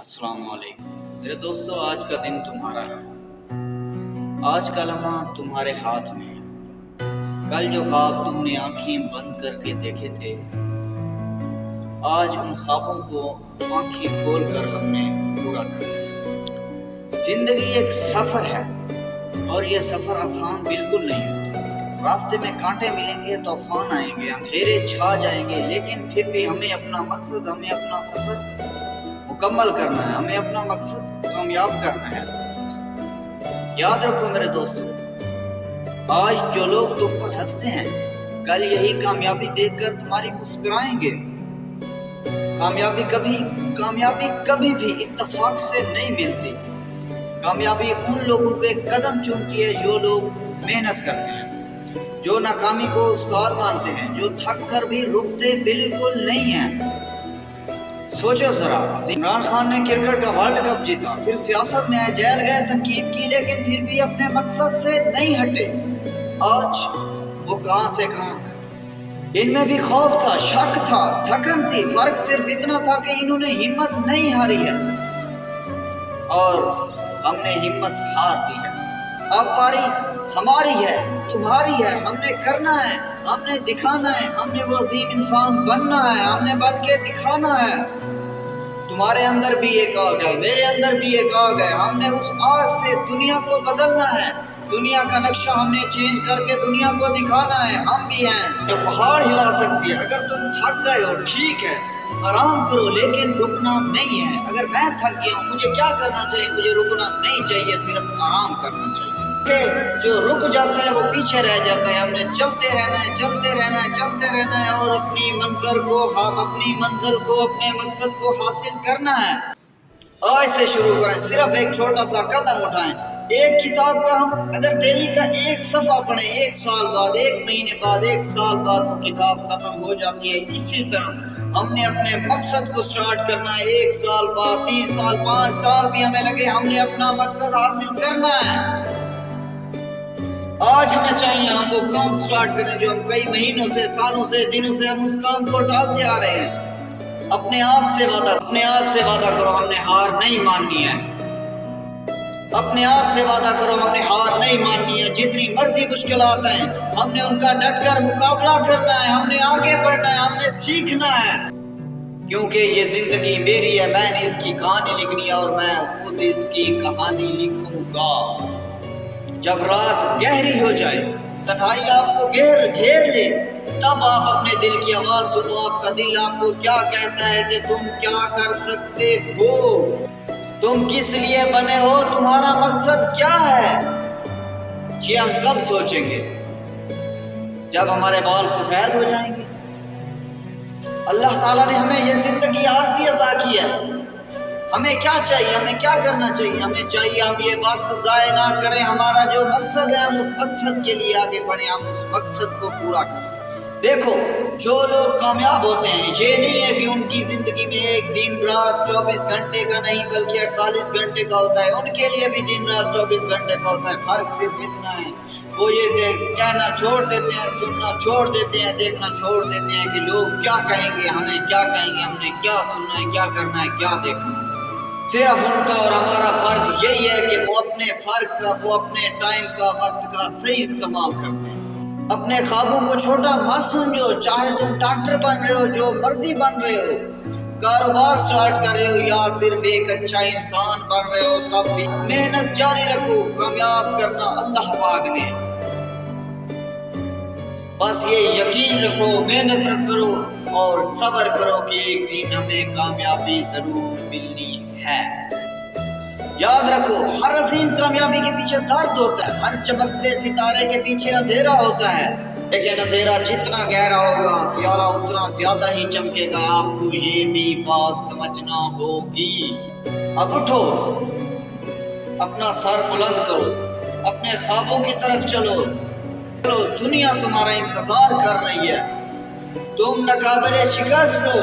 अस्सलाम वालेकुम मेरे दोस्तों, आज का दिन तुम्हारा है। आज का लम्हा तुम्हारे हाथ में है। कल जो ख्वाब तुमने आंखें बंद करके देखे थे, आज उन ख्वाबों को आंखें खोल कर हमने पूरा कर दिया। जिंदगी एक सफर है और यह सफर आसान बिल्कुल नहीं होता। रास्ते में कांटे मिलेंगे, तूफान आएंगे, अंधेरे छा जाएंगे, लेकिन फिर भी हमें अपना मकसद, हमें अपना सफर मुकम्मल करना है, हमें अपना मकसद कामयाब करना है। याद रखो मेरे दोस्तों, आज जो लोग तुम पर हंसते हैं, कल यही कामयाबी देखकर तुम्हारी मुस्कुराएंगे। कामयाबी कभी भी इत्तेफाक से नहीं मिलती। कामयाबी उन लोगों पे कदम चूमती है जो लोग मेहनत करते हैं, जो नाकामी को उस्ताद मानते हैं, जो थक कर भी रुकते बिल्कुल नहीं हैं। सोचो जरा, इमरान खान ने क्रिकेट का वर्ल्ड कप जीता, फिर सियासत में आए, जेल गए, तनकीद की, लेकिन फिर भी अपने मकसद से नहीं हटे। आज वो कहां से कहां। इनमें भी खौफ था, शक था, थकन थी, फर्क सिर्फ इतना था कि इन्होंने हिम्मत नहीं हारी है और हमने हिम्मत हार दी है। अब पारी हमारी है, तुम्हारी है। हमने करना है, हमने दिखाना है, हमने वो अजीम इंसान बनना है, हमने बन के दिखाना है। तुम्हारे अंदर भी एक आग है, मेरे अंदर भी एक आग है। हमने उस आग से दुनिया को बदलना है। दुनिया का नक्शा हमने चेंज करके दुनिया को दिखाना है। हम भी हैं जो पहाड़ हिला सकती है। अगर तुम थक गए हो, ठीक है, आराम करो, लेकिन रुकना नहीं है। अगर मैं थक गया हूँ, मुझे क्या करना चाहिए? मुझे रुकना नहीं चाहिए, सिर्फ आराम करना चाहिए। जो रुक जाता है वो पीछे रह जाता है। हमने चलते रहना है, चलते रहना है, चलते रहना है और अपनी मंजिल को, अपने मकसद को हासिल करना है। आज से शुरू करें, सिर्फ एक छोटा सा कदम उठाएं। एक किताब का हम अगर डेली का एक सफ़ा पढ़ें, एक साल बाद, एक महीने बाद, एक साल बाद वो किताब खत्म हो जाती है। इसी तरह हमने अपने मकसद को स्टार्ट करना है। 1 साल बाद, 3 साल, 5 साल भी हमें लगे, हमने अपना मकसद हासिल करना है। आज हमें चाहिए हम वो काम स्टार्ट करें जो हम कई महीनों से, सालों से, दिनों से हम उस काम को टालते आ रहे हैं। अपने आप से वादा करो, हमने हार नहीं माननी है। अपने आप से वादा करो, हमने हार नहीं माननी है। जितनी मर्जी मुश्किलात हैं, हमने उनका डटकर मुकाबला करना है। हमने आगे बढ़ना है, हमने सीखना है, क्योंकि ये जिंदगी मेरी है। मैंने इसकी कहानी लिखनी है और मैं खुद इसकी कहानी लिखूंगा। जब रात गहरी हो जाए, तन्हाई आपको घेर ले, तब आप अपने दिल की आवाज सुनो। आपका दिल आपको क्या कहता है कि तुम क्या कर सकते हो, तुम किस लिए बने हो, तुम्हारा मकसद क्या है। ये हम कब सोचेंगे? जब हमारे बाल सफेद हो जाएंगे। अल्लाह ताला ने हमें ये जिंदगी आरज़ी अता की है। हमें क्या चाहिए, हमें क्या करना चाहिए? हमें चाहिए हम ये वक्त ज़ाया ना करें। हमारा जो मकसद है, हम उस मकसद के लिए आगे बढ़ें, हम उस मकसद को पूरा करें। देखो, जो लोग कामयाब होते हैं, ये नहीं है कि उनकी ज़िंदगी में एक दिन रात 24 घंटे का नहीं, बल्कि 48 घंटे का होता है। उनके लिए भी दिन रात 24 घंटे का होता है। फर्क सिर्फ इतना है, वो ये कहना छोड़ देते हैं, सुनना छोड़ देते हैं, देखना छोड़ देते हैं कि लोग क्या कहेंगे, हमें क्या कहेंगे, हमने क्या सुनना है, क्या करना है, क्या देखना है। सिर्फ उनका और हमारा फर्क यही है कि वो अपने फर्क का, वो अपने टाइम का, वक्त का सही इस्तेमाल करते हैं। अपने ख्वाबों को छोटा मत समझो। चाहे तुम डॉक्टर बन रहे हो, जो मर्जी बन रहे हो, कारोबार स्टार्ट कर रहे हो, या सिर्फ एक अच्छा इंसान बन रहे हो, तब भी मेहनत जारी रखो। कामयाब करना अल्लाह पाक ने। बस ये यकीन रखो, मेहनत करो और सब्र करो कि एक दिन हमें कामयाबी जरूर मिलनी है। याद रखो, हर अजीम कामयाबी के पीछे दर्द होता है, हर चमकते सितारे के पीछे अंधेरा होता है, लेकिन अंधेरा जितना गहरा होगा, सितारा उतना ज्यादा ही चमकेगा। आपको ये भी बात समझना होगी। अब उठो, अपना सर बुलंद करो, अपने ख्वाबों की तरफ चलो। दुनिया तुम्हारा इंतजार कर रही है। तुम नाकाबिले शिकस्त हो,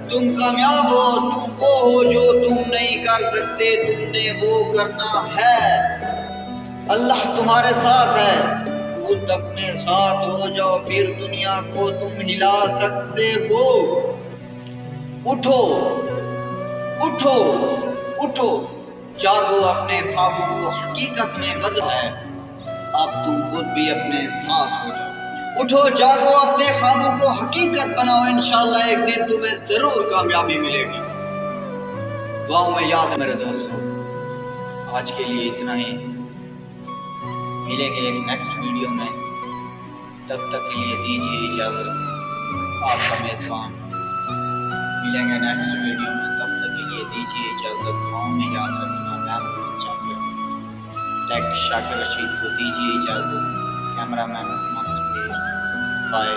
तुम कामयाब हो, तुम वो हो जो तुम नहीं कर सकते, तुमने वो करना है। अल्लाह तुम्हारे साथ है, खुद अपने साथ हो जाओ, फिर दुनिया को तुम हिला सकते हो। उठो, उठो, اٹھو جاگو اپنے خوابوں کو حقیقت میں بدلو ہے، اب تم خود بھی اپنے ساتھ ہو جاؤ۔ اٹھو جاگو اپنے خوابوں کو حقیقت بناؤ، انشاءاللہ ایک دن تمہیں ضرور کامیابی ملے گی۔ دعاؤں میں یاد ہے میرے دوستوں۔ آج کے لیے اتنا ہی، ملیں گے ایک نیکسٹ ویڈیو میں، تب تک کے لیے دیجیے اجازت، آپ کا میزبان۔ ملیں گے نیکسٹ ویڈیو میں، تب تک کے لیے دیجیے اجازت، دعاؤں میں یاد رکھنا۔ میں ٹیک شاکر رشید کو دیجیے اجازت، کیمرہ مین محمد بائے،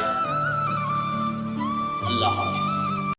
اللہ حافظ۔